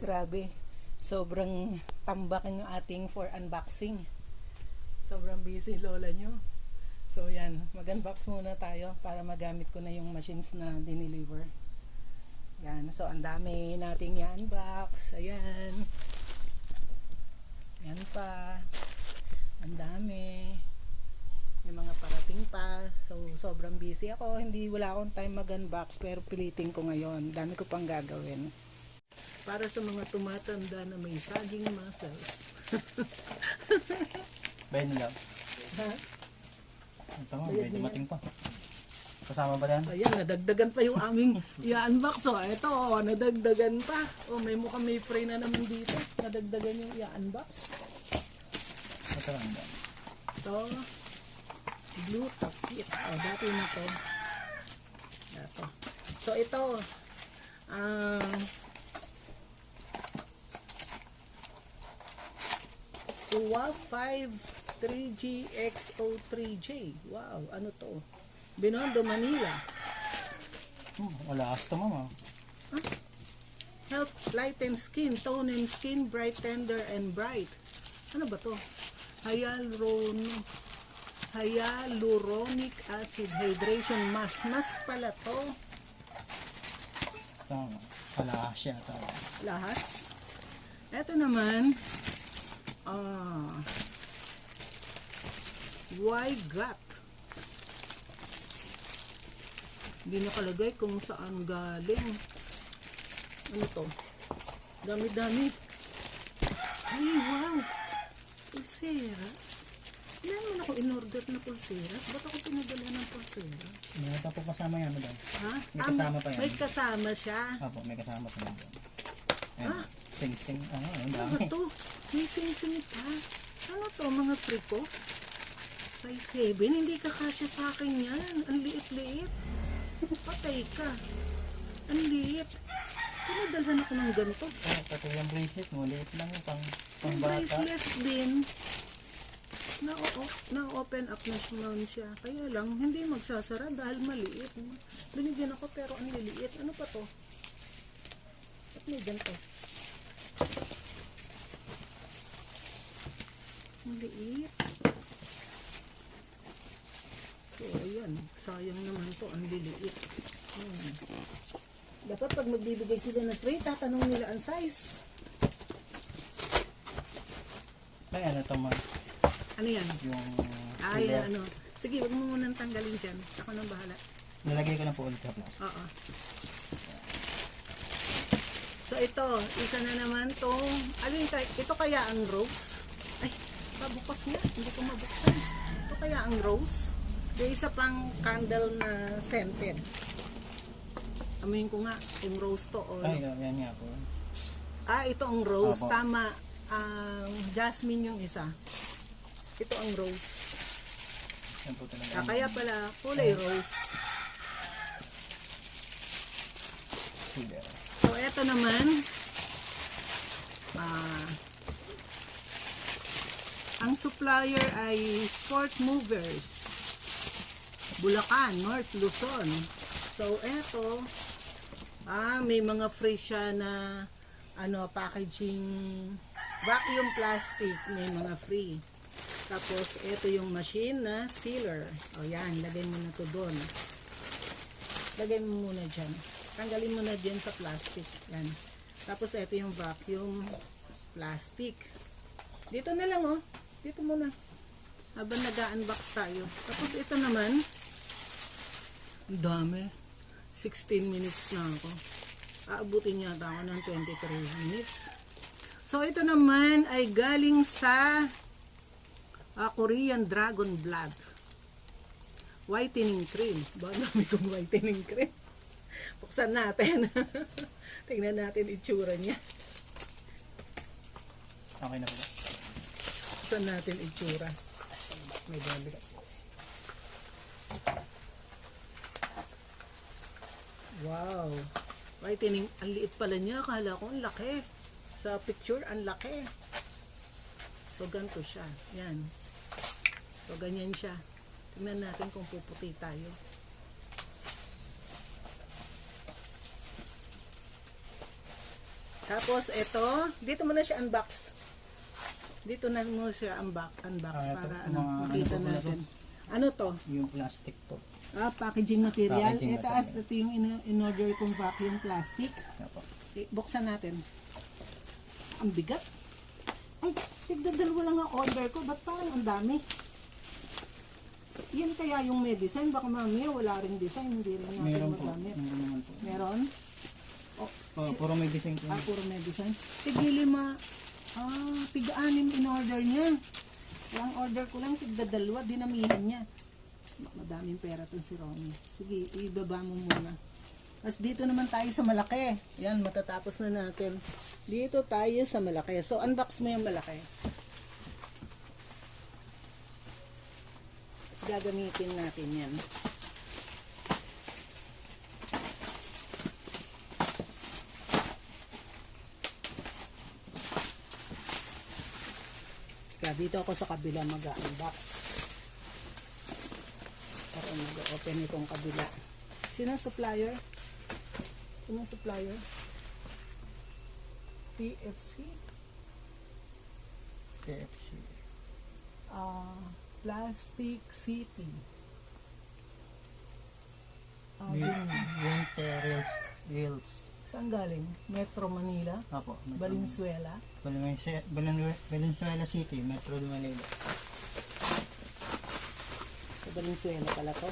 Grabe. Sobrang tambak yung ating for unboxing. Sobrang busy lola nyo. So yan, mag-unbox muna tayo para magamit ko na yung machines na dineliver. Yan, so ang dami nating i-unbox. Ayan. Ayan pa. Ang dami. May mga parating pa. So sobrang busy ako. Wala akong time mag-unbox pero pilitin ko ngayon. Dami ko pang gagawin. Para sa mga tumatanda na may saging muscles. Bayan nila. Ha? Ito mo, may dumating pa. Kasama ba yan? Ayan, nadagdagan pa yung aming i-unbox. So, ito, nadagdagan pa. May mukhang may fray na naman dito. Nadagdagan yung i-unbox. Ito lang yan. So, Blue Tafit. Dati na to. Ito. So, ito, WAV 5 3GXO3J. Wow, ano to? Binondo, Manila. Wala to mama. Help lighten skin, tone and skin, bright, tender, and bright. Ano ba to? Hyaluronic acid hydration mask. Mask pala to. Tama. Wala siya. Tama. Lahas. Ito naman, Y-Gut. Hindi nakalagay kung saan galing. Ano to? Dami-dami. Ay, wow! Pulseras. Ilan man ako in-order na pulseras? Ba't ako pinadala ng pulseras? May ito po kasama yan, madam. Ha? May kasama pa yan. May kasama siya. Apo, may kasama pa yan. Ayan. Sing-sing. Ang Ano dami. ba to? May sing-sing pa. Ano to? Mga triko? Size 7. Hindi kakasya sa akin yan. Ang liit-liit. Patay ka. Ang liit. Pinadalhan ako ng ganito. Pati yung bracelet mo, liit lang yung pang Yung bata. bracelet din. Na-open up na naman siya. Kaya lang, hindi magsasara dahil maliit. Binigyan ako pero ang liliit. Ano pa to? At may ganito. Maliit. So, ayan. Sayang naman to. Ang liliit. Dapat pag magbibigay sila ng free, tatanong nila ang size. Ay, ano ito ma? Ano yan? Yung Ay, silver. ano. Sige, huwag mo munang tanggalin dyan. Ako nang bahala. Nalagay ko na po ulit sa plus. Oo. So, ito. Isa na naman tong... Ito kaya ang rose? Ay, pabukas niya. Hindi ko mabuksan. Ito kaya ang rose? Yung isa pang candle na scented. Amuhin ko nga yung rose to. O... Ay, yan nga po. ito ang rose. Opo. Tama. Ang jasmine yung isa. Ito ang rose. Yan po talaga. Kaya pala kulay rose. Silver. So, eto naman, ang supplier ay Sport Movers, Bulacan, North Luzon. So, eto, may mga free siya na packaging, vacuum plastic, may mga free. Tapos, eto yung machine na sealer. O yan, lagay mo na to doon. Lagay mo muna dyan. Tanggalin mo na dyan sa plastic. Yan. Tapos, ito yung vacuum plastic. Dito na lang, oh. Dito muna. Habang nag-unbox tayo. Tapos, ito naman. Ang dami. 16 minutes na ako. Aabutin yata ako ng 23 minutes. So, ito naman ay galing sa Korean Dragon Blood. Whitening cream. Ba, dami kong whitening cream. Buksan natin. Tingnan natin itsura niya. Okay na po. Buksan natin itsura. May dami. Wow. Whitening. Ang liit pala niya. Akala ko ang laki. Sa picture, ang laki. So, ganito siya. Yan. So, ganyan siya. Tingnan natin kung puputi tayo. Tapos ito, dito mo na siya unbox. Dito na mo siya unbox ito, para ano makita po natin. Ano to? Yung plastic po. Packaging material. Packaging Ito, material. ito yung in-order kong vacuum plastic. Apo. Buksan natin. Ang bigat. Ay, tigdadalawa lang ang order ko. Ba't parang ang dami? Yan kaya yung may design. Baka mamaya wala rin design. Hindi rin natin Meron po. magamit. Meron naman po. Meron? Oh, Puro may design po. puro may design. Tig-lima. Tig-anim in order niya. Ang order ko lang tig-dalawa. Dinamihan niya. Madaming pera to si Romy. Sige, ibaba mo muna. Tapos dito naman tayo sa malaki. Yan, matatapos na natin. Dito tayo sa malaki. So, unbox mo yung malaki. Gagamitin natin yan. Kaya dito ako sa kabila mag-unbox. Para mag-open itong kabila. Sino ang supplier? Sino ang supplier? PFC? KFC. Plastic City. Winter Hills. Saan galing? Metro Manila? Apo. Valenzuela? Valenzuela City, Metro de Manila. Sa Valenzuela pala to.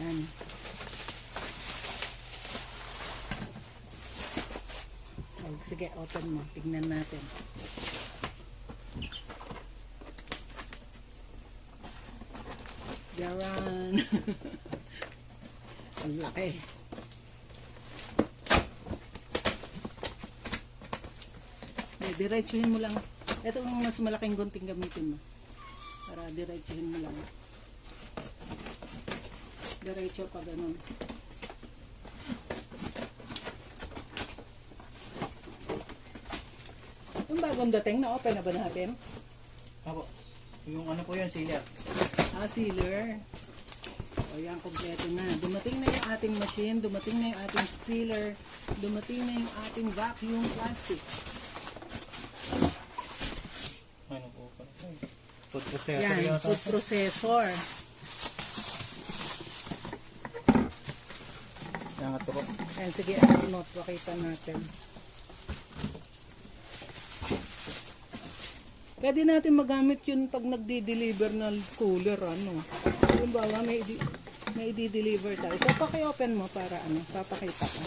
Yan. Sige, open mo. Tignan natin. Garan. Ang laki. Diretsuhin mo lang. Ito yung mas malaking gunting gamitin mo. Para diretsuhin mo lang. Diretso pa ganun. Yung bagong dating na open na ba natin? Apo. Yung ano po yun, sealer. Sealer. O yan, kompleto na. Dumating na yung ating machine, dumating na yung ating sealer, dumating na yung ating vacuum plastic. Ano po pala? Food processor Yan, yata. food processor. Yan ito po. Yan, sige, note, pakita natin. Pwede natin magamit yun pag nagdi-deliver ng cooler, ano. Yung bawa, may i-deliver tayo. So, paki-open mo para, papakita ka.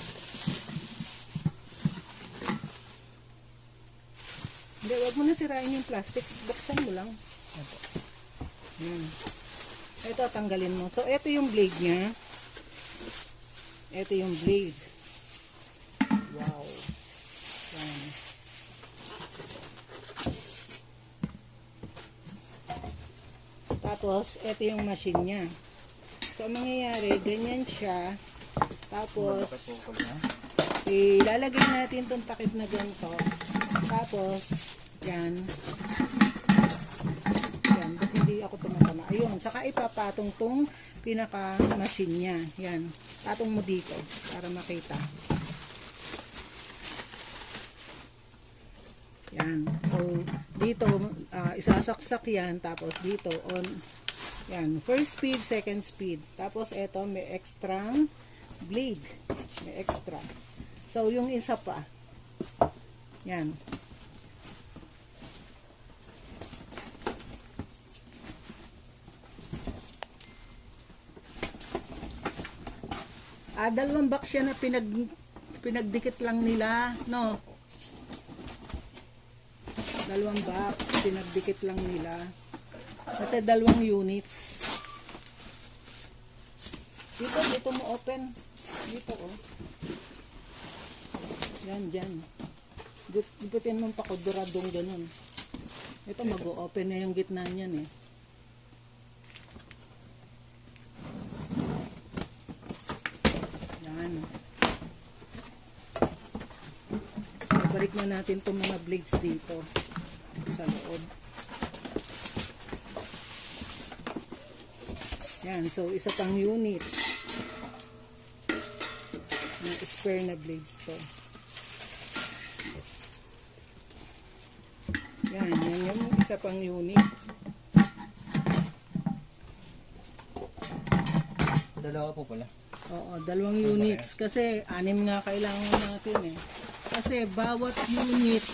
Hindi, wag mo na sirain yung plastic. Buksan mo lang. Yan. Ito, tanggalin mo. So, ito yung blade niya. Ito yung blade. Wow. Yan. Tapos, ito yung machine niya. So, ang mangyayari, ganyan siya. Tapos, ilalagay natin itong takip na ganito. Tapos, yan. Yan, ba't hindi ako tumatama? Ayun, saka ipapatong tong pinaka-machine niya. Yan, patong mo dito para makita. Yan. So, dito, isasaksak yan. Tapos dito, on. Yan. First speed, second speed. Tapos, eto, may extra blade. May extra. So, yung isa pa. Yan. Dalawang box yan na pinagdikit lang nila, no? Dalawang box, pinagdikit lang nila. Kasi dalawang units. Dito mo open. Dito, oh. Yan, dyan. Gupitin mong pakuduradong ganun. Ito, mag-o-open na yung gitna niyan, eh. Yan. Balik na natin itong mga blades dito sa loob. Yan, so isa pang unit. Spare na blades to. Yan yung isa pang unit. Dalawa po pala. Oo, 2 units. Kasi 6 nga kailangan natin eh. Kasi bawat unit,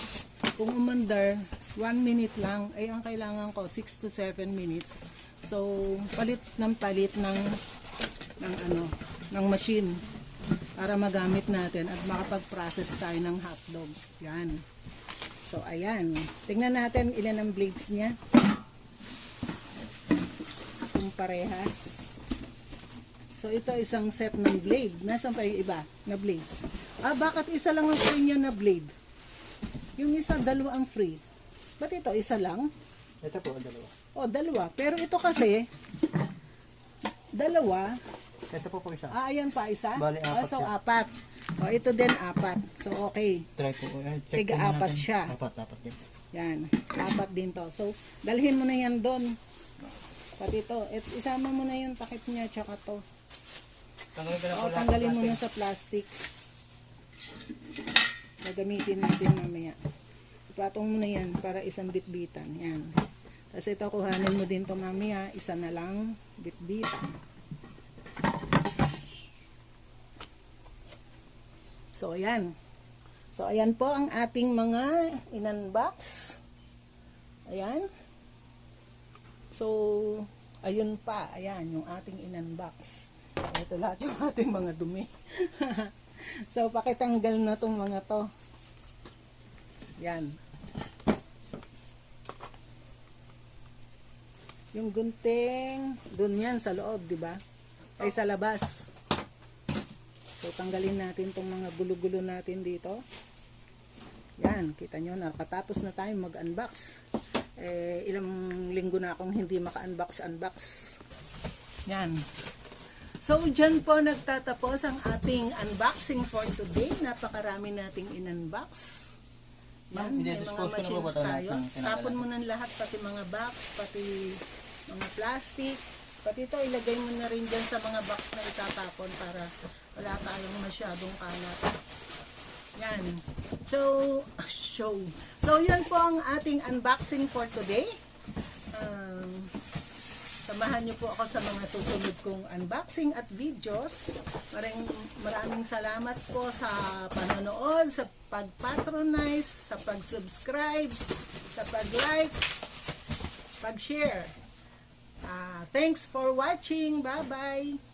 kung umandar, 1 minute lang, ay ang kailangan ko 6 to 7 minutes. So, palit ng ng machine para magamit natin at makapag-process tayo ng hotdog. Yan. So, ayan. Tingnan natin ilan ang blades niya. Kung parehas. So, ito isang set ng blade. Nasaan pa yung iba na blades? Bakit isa lang ang free niya na blade? Yung isa, 2 ang free. Ba't ito, isa lang? Ito po, dalawa. O, 2. Pero ito kasi, 2. Ito po isa. Ayan pa, isa? Bali, 4 so, siya. 4. O, ito din, 4. So, okay. Try po. Check Tiga po 4 natin. siya. 4 din. Yan, 4 din to. So, dalhin mo na yan doon. Pati ito. Isama mo na yung takip niya, tsaka to. Tanggalin ko na po O, lahat tanggalin mo natin. na sa plastic. Gagamitin natin mamaya. Ipatong mo na yan para isang bitbitan. Yan. Tapos ito, kuhanin mo din to mamaya. Isa na lang bitbitan. So, ayan. So, ayan po ang ating mga in-unbox. Ayan. So, ayun pa. Ayan, yung ating in-unbox. Ito lahat yung ating mga dumi. So, pakitanggal na itong mga to. Yan. Yung gunting, dun yan sa loob, di ba? Ay sa labas. So, tanggalin natin itong mga gulo-gulo natin dito. Yan, kita nyo, nakatapos na tayo mag-unbox. Ilang linggo na akong hindi maka-unbox. Yan. So, dyan po nagtatapos ang ating unboxing for today. Napakarami nating in-unbox. Yan, may mga i-dispose ko na po machines ba ito tayo. ng kinakailangan? Tapon mo ng lahat, pati mga box, pati mga plastic. Pati ito, ilagay mo na rin dyan sa mga box na itatapon para wala tayong masyadong kalat. Yan. So, yun po ang ating unboxing for today. Samahan niyo po ako sa mga susunod kong unboxing at videos. Maraming salamat po sa panonood, sa pag-patronize, sa pag-subscribe, sa pag-like, pag-share. Thanks for watching. Bye-bye!